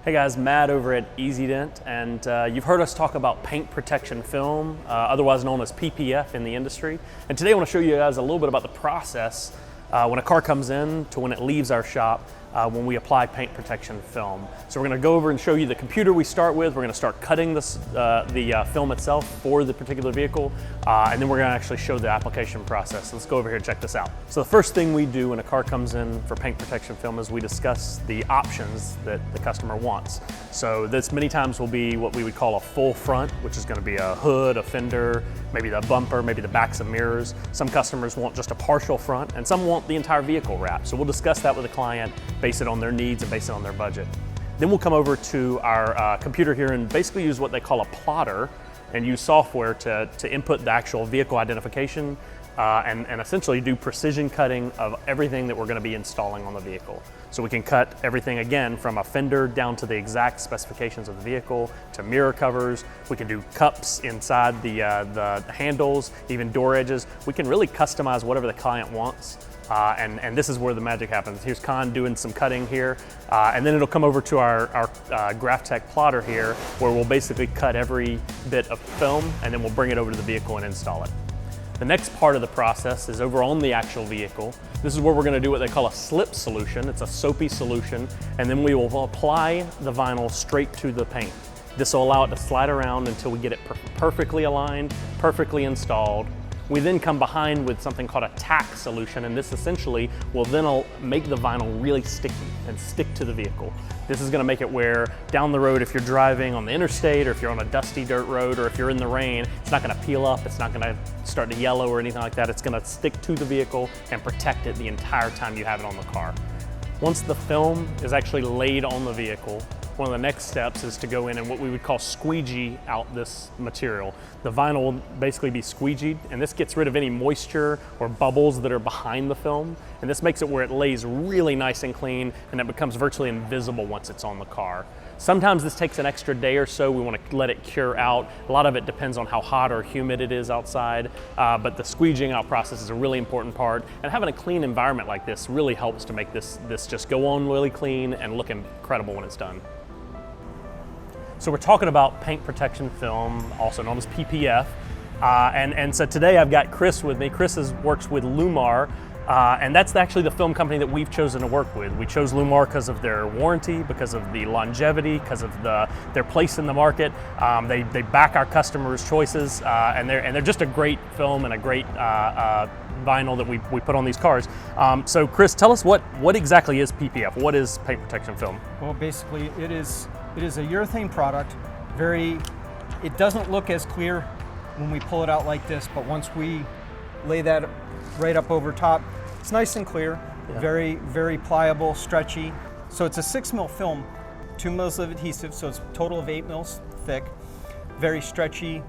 Hey guys, Matt over at Dent, and you've heard us talk about paint protection film, otherwise known as PPF in the industry. And today I want to show you guys a little bit about the process when a car comes in to when it leaves our shop when we apply paint protection film. So we're going to go over and show you the computer we start with. We're going to start cutting this, the film itself for the particular vehicle, and then we're going to actually show the application process. So let's go over here and check this out. So the first thing we do when a car comes in for paint protection film is we discuss the options that the customer wants. So this many times will be what we would call a full front, which is going to be a hood, a fender, maybe the bumper, maybe the backs of mirrors. Some customers want just a partial front, and some want the entire vehicle wrap. So we'll discuss that with the client, base it on their needs and base it on their budget. Then we'll come over to our computer here and basically use what they call a plotter and use software to input the actual vehicle identification and essentially do precision cutting of everything that we're going to be installing on the vehicle. So we can cut everything again from a fender down to the exact specifications of the vehicle, to mirror covers. We can do cups inside the handles, even door edges. We can really customize whatever the client wants. And this is where the magic happens. Here's Con doing some cutting here, and then it'll come over to our GraphTech plotter here, where we'll basically cut every bit of film, and then we'll bring it over to the vehicle and install it. The next part of the process is over on the actual vehicle. This is where we're going to do what they call a slip solution. It's a soapy solution, and then we will apply the vinyl straight to the paint. This will allow it to slide around until we get it perfectly aligned, perfectly installed. We then come behind with something called a tack solution, and this essentially will then make the vinyl really sticky and stick to the vehicle. This is going to make it where down the road, if you're driving on the interstate, or if you're on a dusty dirt road, or if you're in the rain, it's not going to peel up, it's not going to start to yellow or anything like that. It's going to stick to the vehicle and protect it the entire time you have it on the car. Once the film is actually laid on the vehicle, one of the next steps is to go in and what we would call squeegee out this material. The vinyl will basically be squeegeed, and this gets rid of any moisture or bubbles that are behind the film, and this makes it where it lays really nice and clean, and it becomes virtually invisible once it's on the car. Sometimes this takes an extra day or so. We want to let it cure out. A lot of it depends on how hot or humid it is outside, but the squeegeeing out process is a really important part, and having a clean environment like this really helps to make this just go on really clean and look incredible when it's done. So we're talking about paint protection film, also known as PPF, and so today I've got Chris with me. Chris works with Llumar, and that's actually the film company that we've chosen to work with. We chose Llumar because of their warranty, because of the longevity, because of their place in the market. They back our customers' choices, and they're just a great film and a great vinyl that we put on these cars. So Chris, tell us what exactly is PPF? What is paint protection film? Well, basically it is a urethane product. It doesn't look as clear when we pull it out like this, but once we lay that right up over top, it's nice and clear, yeah. Very, very pliable, stretchy. So it's a 6 mil film, 2 mils of adhesive, so it's a total of 8 mils thick, very stretchy,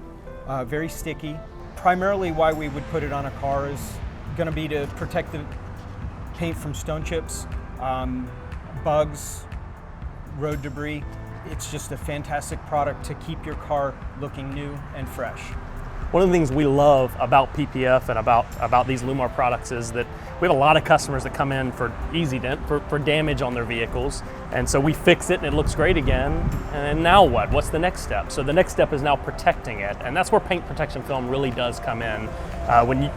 very sticky. Primarily why we would put it on a car is gonna be to protect the paint from stone chips, bugs, road debris. It's just a fantastic product to keep your car looking new and fresh. One of the things we love about PPF and about these Llumar products is that we have a lot of customers that come in for Dent, for damage on their vehicles. And so we fix it and it looks great again. And now what? What's the next step? So the next step is now protecting it. And that's where paint protection film really does come in. When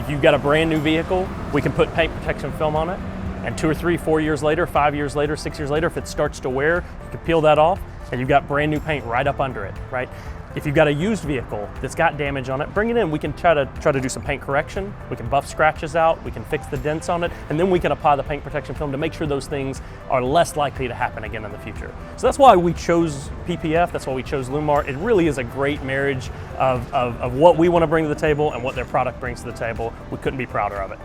you've got a brand new vehicle, we can put paint protection film on it. And 2 or 3, 4 years later, 5 years later, 6 years later, if it starts to wear, you can peel that off and you've got brand new paint right up under it, right? If you've got a used vehicle that's got damage on it, bring it in. We can try to do some paint correction. We can buff scratches out. We can fix the dents on it, and then we can apply the paint protection film to make sure those things are less likely to happen again in the future. So that's why we chose PPF. That's why we chose Llumar. It really is a great marriage of what we want to bring to the table and what their product brings to the table. We couldn't be prouder of it.